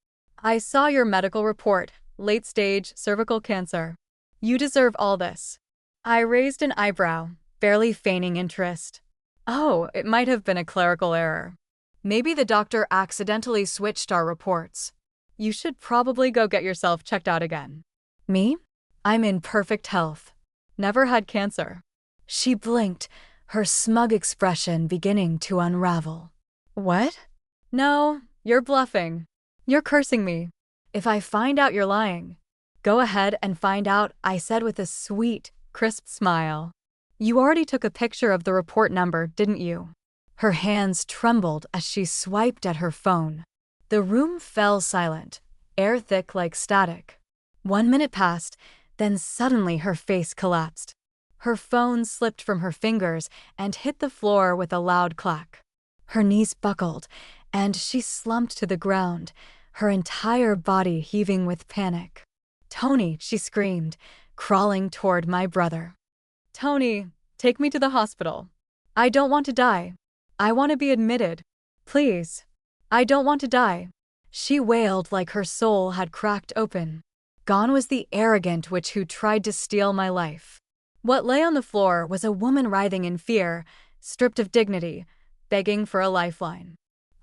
I saw your medical report, late-stage cervical cancer. You deserve all this." I raised an eyebrow, barely feigning interest. "Oh, it might have been a clerical error. Maybe the doctor accidentally switched our reports. You should probably go get yourself checked out again." "Me? I'm in perfect health. Never had cancer." She blinked, her smug expression beginning to unravel. "What?" "No, you're bluffing. You're cursing me. If I find out you're lying." "Go ahead and find out," I said with a sweet, crisp smile. "You already took a picture of the report number, didn't you?" Her hands trembled as she swiped at her phone. The room fell silent, air thick like static. 1 minute passed, then suddenly her face collapsed. Her phone slipped from her fingers and hit the floor with a loud clack. Her knees buckled, and she slumped to the ground, her entire body heaving with panic. "Tony," she screamed, crawling toward my brother. "Tony, take me to the hospital. I don't want to die. I want to be admitted. Please. I don't want to die." She wailed like her soul had cracked open. Gone was the arrogant witch who tried to steal my life. What lay on the floor was a woman writhing in fear, stripped of dignity, begging for a lifeline.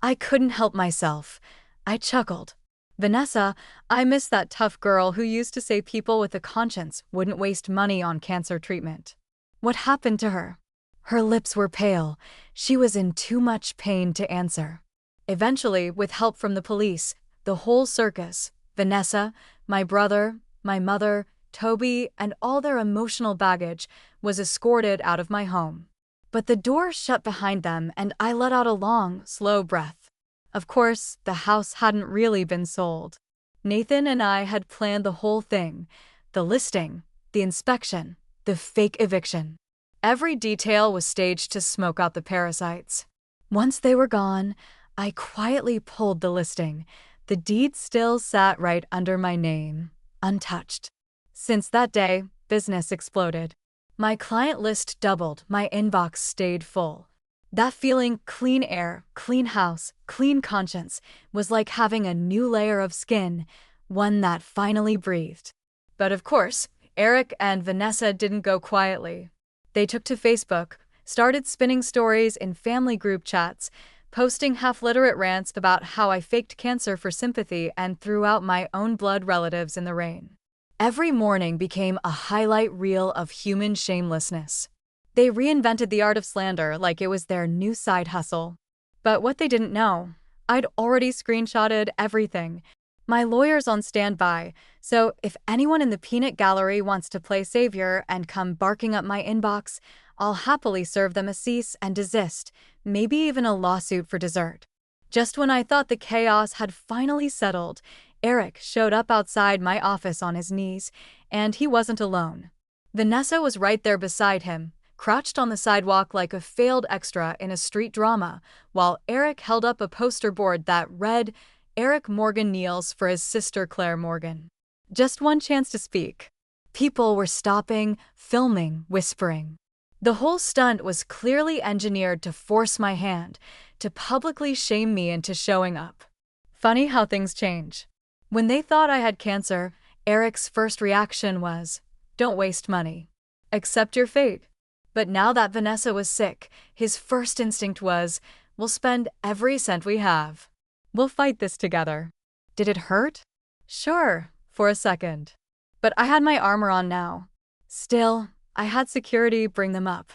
I couldn't help myself. I chuckled. Vanessa, I miss that tough girl who used to say people with a conscience wouldn't waste money on cancer treatment. What happened to her? Her lips were pale. She was in too much pain to answer. Eventually, with help from the police, the whole circus, Vanessa, my brother, my mother, Toby, and all their emotional baggage, was escorted out of my home. But the door shut behind them and I let out a long, slow breath. Of course, the house hadn't really been sold. Nathan and I had planned the whole thing, the listing, the inspection, the fake eviction. Every detail was staged to smoke out the parasites. Once they were gone, I quietly pulled the listing. The deed still sat right under my name, untouched. Since that day, business exploded. My client list doubled, my inbox stayed full. That feeling, clean air, clean house, clean conscience, was like having a new layer of skin, one that finally breathed. But of course, Eric and Vanessa didn't go quietly. They took to Facebook, started spinning stories in family group chats, posting half-literate rants about how I faked cancer for sympathy and threw out my own blood relatives in the rain. Every morning became a highlight reel of human shamelessness. They reinvented the art of slander like it was their new side hustle. But what they didn't know, I'd already screenshotted everything. My lawyer's on standby, so if anyone in the peanut gallery wants to play savior and come barking up my inbox, I'll happily serve them a cease and desist, maybe even a lawsuit for dessert. Just when I thought the chaos had finally settled, Eric showed up outside my office on his knees, and he wasn't alone. Vanessa was right there beside him, crouched on the sidewalk like a failed extra in a street drama, while Eric held up a poster board that read, "Eric Morgan kneels for his sister Claire Morgan." Just one chance to speak. People were stopping, filming, whispering. The whole stunt was clearly engineered to force my hand, to publicly shame me into showing up. Funny how things change. When they thought I had cancer, Eric's first reaction was, "Don't waste money. Accept your fate." But now that Vanessa was sick, his first instinct was, "We'll spend every cent we have. We'll fight this together." Did it hurt? Sure, for a second. But I had my armor on now. Still, I had security bring them up.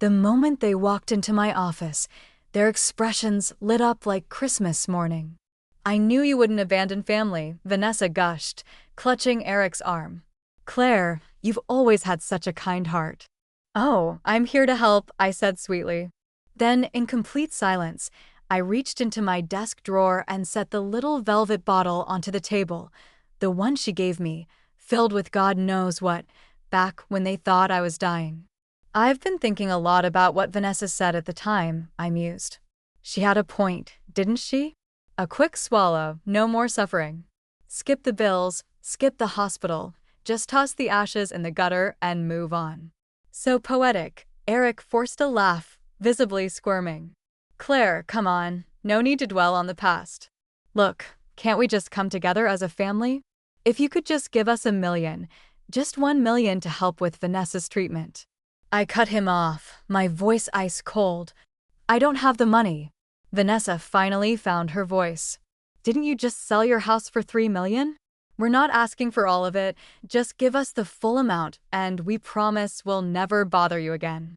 The moment they walked into my office, their expressions lit up like Christmas morning. "I knew you wouldn't abandon family," Vanessa gushed, clutching Eric's arm. "Claire, you've always had such a kind heart." "Oh, I'm here to help," I said sweetly. Then, in complete silence, I reached into my desk drawer and set the little velvet bottle onto the table, the one she gave me, filled with God knows what, back when they thought I was dying. "I've been thinking a lot about what Vanessa said at the time," I mused. "She had a point, didn't she? A quick swallow, no more suffering. Skip the bills, skip the hospital, just toss the ashes in the gutter and move on." So poetic, Eric forced a laugh, visibly squirming. "Claire, come on, no need to dwell on the past. Look, can't we just come together as a family? If you could just give us $1 million, just $1 million to help with Vanessa's treatment." I cut him off, my voice ice cold. "I don't have the money." Vanessa finally found her voice. "Didn't you just sell your house for $3 million? We're not asking for all of it, just give us the full amount, and we promise we'll never bother you again."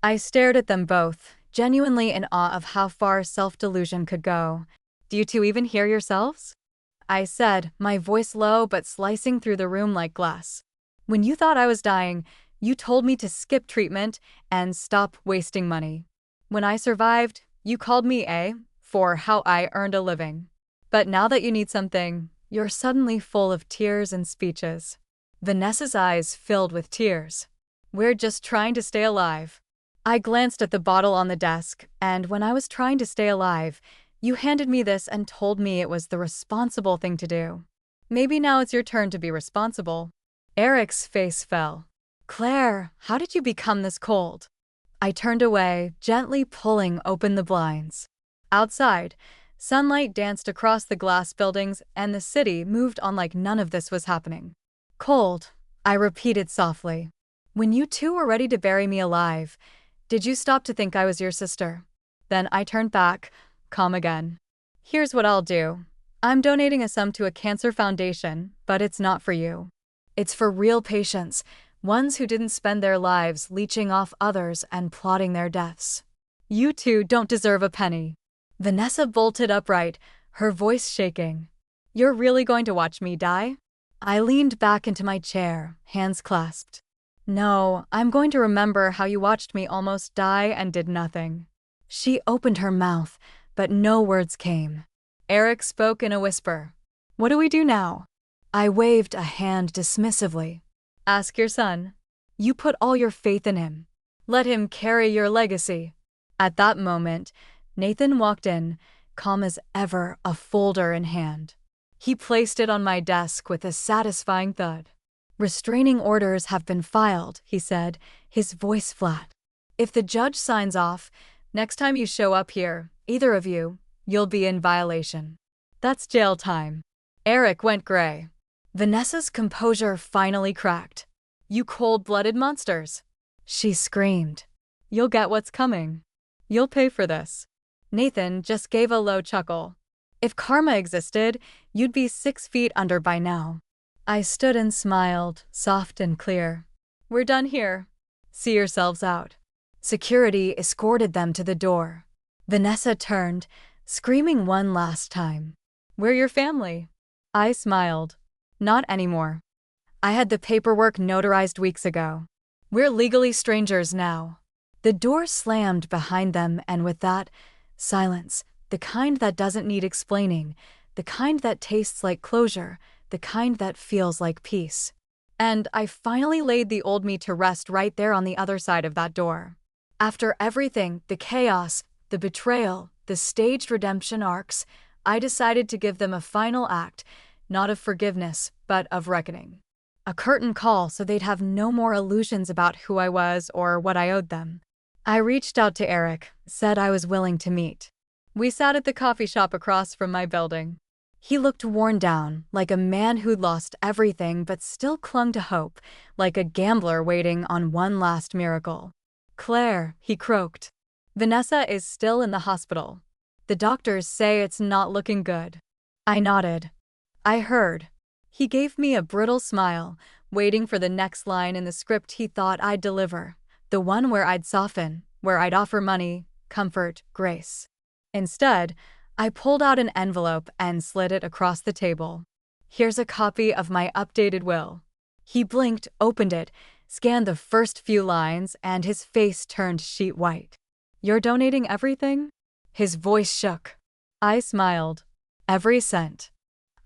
I stared at them both, genuinely in awe of how far self-delusion could go. "Do you two even hear yourselves?" I said, my voice low but slicing through the room like glass. "When you thought I was dying, you told me to skip treatment and stop wasting money. When I survived, you called me for how I earned a living. But now that you need something, you're suddenly full of tears and speeches." Vanessa's eyes filled with tears. "We're just trying to stay alive." I glanced at the bottle on the desk, and when I was trying to stay alive, you handed me this and told me it was the responsible thing to do. Maybe now it's your turn to be responsible. Eric's face fell. "Claire, how did you become this cold?" I turned away, gently pulling open the blinds. Outside, sunlight danced across the glass buildings and the city moved on like none of this was happening. "Cold," I repeated softly. "When you two were ready to bury me alive, Did you stop to think I was your sister? Then I turned back, calm again. Here's what I'll do. I'm donating a sum to a cancer foundation, but it's not for you. It's for real patients, ones who didn't spend their lives leeching off others and plotting their deaths. You two don't deserve a penny. Vanessa bolted upright, her voice shaking. You're really going to watch me die? I leaned back into my chair, hands clasped. No, I'm going to remember how you watched me almost die and did nothing. She opened her mouth, but no words came. Eric spoke in a whisper. What do we do now? I waved a hand dismissively. Ask your son. You put all your faith in him. Let him carry your legacy. At that moment, Nathan walked in, calm as ever, a folder in hand. He placed it on my desk with a satisfying thud. Restraining orders have been filed, he said, his voice flat. If the judge signs off, next time you show up here, either of you, you'll be in violation. That's jail time. Eric went gray. Vanessa's composure finally cracked. You cold-blooded monsters. She screamed. You'll get what's coming. You'll pay for this. Nathan just gave a low chuckle. If karma existed, you'd be 6 feet under by now. I stood and smiled, soft and clear. We're done here. See yourselves out. Security escorted them to the door. Vanessa turned, screaming one last time. We're your family. I smiled. Not anymore. I had the paperwork notarized weeks ago. We're legally strangers now. The door slammed behind them, and with that, silence, the kind that doesn't need explaining, the kind that tastes like closure, the kind that feels like peace. And I finally laid the old me to rest right there on the other side of that door. After everything, the chaos, the betrayal, the staged redemption arcs, I decided to give them a final act, not of forgiveness, but of reckoning. A curtain call so they'd have no more illusions about who I was or what I owed them. I reached out to Eric, said I was willing to meet. We sat at the coffee shop across from my building. He looked worn down, like a man who'd lost everything but still clung to hope, like a gambler waiting on one last miracle. Claire, he croaked. Vanessa is still in the hospital. The doctors say it's not looking good. I nodded. I heard. He gave me a brittle smile, waiting for the next line in the script he thought I'd deliver, the one where I'd soften, where I'd offer money, comfort, grace. Instead, I pulled out an envelope and slid it across the table. Here's a copy of my updated will. He blinked, opened it, scanned the first few lines, and his face turned sheet white. You're donating everything? His voice shook. I smiled. Every cent.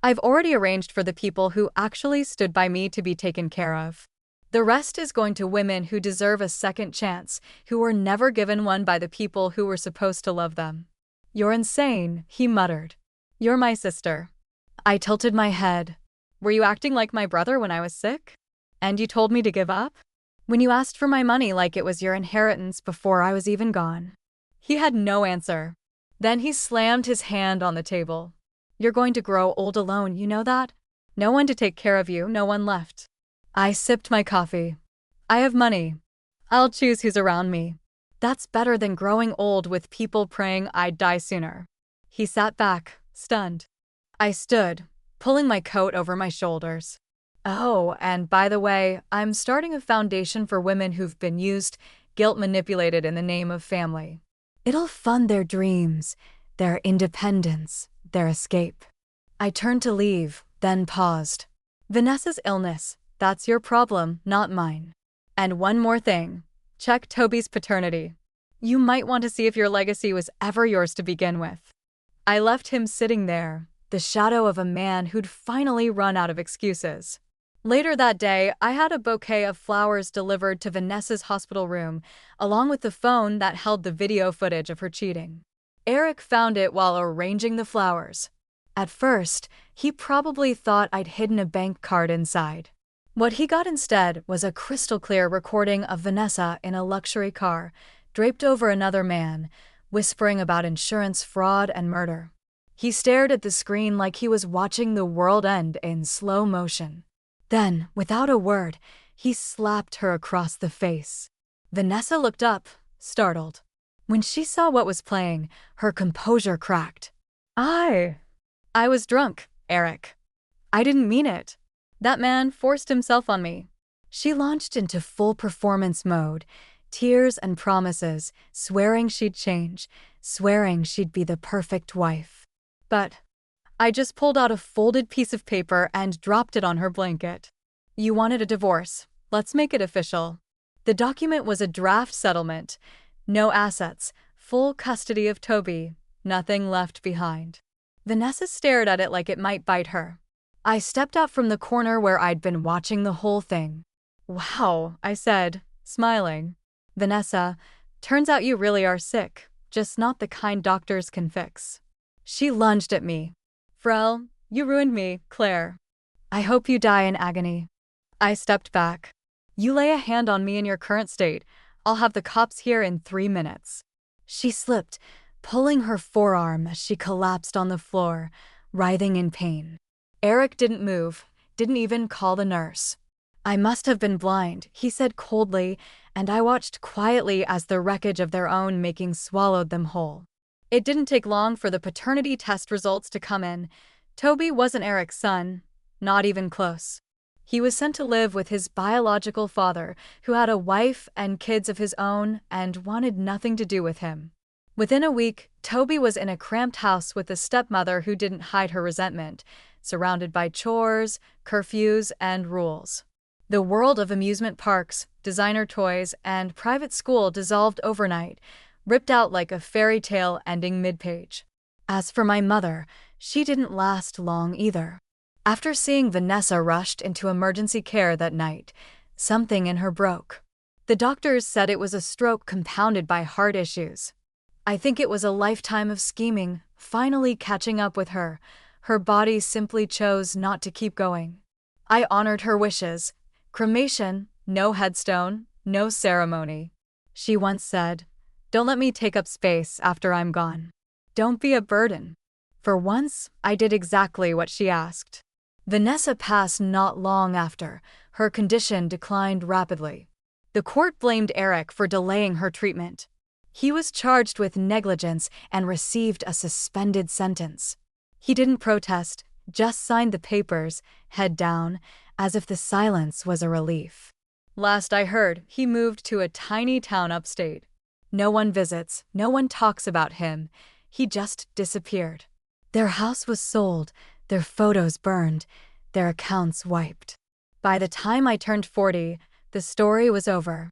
I've already arranged for the people who actually stood by me to be taken care of. The rest is going to women who deserve a second chance, who were never given one by the people who were supposed to love them. You're insane, he muttered. You're my sister. I tilted my head. Were you acting like my brother when I was sick? And you told me to give up? When you asked for my money like it was your inheritance before I was even gone? He had no answer. Then he slammed his hand on the table. You're going to grow old alone, you know that? No one to take care of you, no one left. I sipped my coffee. I have money. I'll choose who's around me. That's better than growing old with people praying I'd die sooner. He sat back, stunned. I stood, pulling my coat over my shoulders. Oh, and by the way, I'm starting a foundation for women who've been used, guilt-manipulated in the name of family. It'll fund their dreams, their independence, their escape. I turned to leave, then paused. Vanessa's illness, that's your problem, not mine. And one more thing. Check Toby's paternity. You might want to see if your legacy was ever yours to begin with. I left him sitting there, the shadow of a man who'd finally run out of excuses. Later that day, I had a bouquet of flowers delivered to Vanessa's hospital room, along with the phone that held the video footage of her cheating. Eric found it while arranging the flowers. At first, he probably thought I'd hidden a bank card inside. What he got instead was a crystal-clear recording of Vanessa in a luxury car, draped over another man, whispering about insurance fraud and murder. He stared at the screen like he was watching the world end in slow motion. Then, without a word, he slapped her across the face. Vanessa looked up, startled. When she saw what was playing, her composure cracked. I was drunk, Eric. I didn't mean it. That man forced himself on me. She launched into full performance mode, tears and promises, swearing she'd change, swearing she'd be the perfect wife. But I just pulled out a folded piece of paper and dropped it on her blanket. You wanted a divorce. Let's make it official. The document was a draft settlement. No assets, full custody of Toby, nothing left behind. Vanessa stared at it like it might bite her. I stepped up from the corner where I'd been watching the whole thing. Wow, I said, smiling. Vanessa, turns out you really are sick, just not the kind doctors can fix. She lunged at me. Frel, you ruined me, Claire. I hope you die in agony. I stepped back. You lay a hand on me in your current state, I'll have the cops here in 3 minutes. She slipped, pulling her forearm as she collapsed on the floor, writhing in pain. Eric didn't move, didn't even call the nurse. I must have been blind, he said coldly, and I watched quietly as the wreckage of their own making swallowed them whole. It didn't take long for the paternity test results to come in. Toby wasn't Eric's son, not even close. He was sent to live with his biological father, who had a wife and kids of his own and wanted nothing to do with him. Within a week, Toby was in a cramped house with a stepmother who didn't hide her resentment, surrounded by chores, curfews, and rules. The world of amusement parks, designer toys, and private school dissolved overnight, ripped out like a fairy tale ending mid-page. As for my mother, she didn't last long either. After seeing Vanessa rushed into emergency care that night, something in her broke. The doctors said it was a stroke compounded by heart issues. I think it was a lifetime of scheming, finally catching up with her. Her body simply chose not to keep going. I honored her wishes. Cremation, no headstone, no ceremony. She once said, "Don't let me take up space after I'm gone. Don't be a burden." For once, I did exactly what she asked. Vanessa passed not long after. Her condition declined rapidly. The court blamed Eric for delaying her treatment. He was charged with negligence and received a suspended sentence. He didn't protest, just signed the papers, head down, as if the silence was a relief. Last I heard, he moved to a tiny town upstate. No one visits, no one talks about him. He just disappeared. Their house was sold, their photos burned, their accounts wiped. By the time I turned 40, the story was over.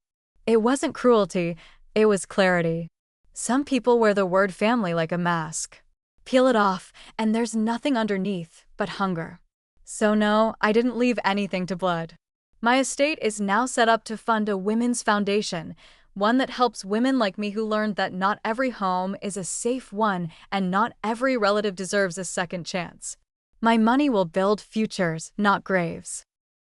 It wasn't cruelty, it was clarity. Some people wear the word family like a mask. Peel it off, and there's nothing underneath but hunger. So no, I didn't leave anything to blood. My estate is now set up to fund a women's foundation, one that helps women like me who learned that not every home is a safe one and not every relative deserves a second chance. My money will build futures, not graves.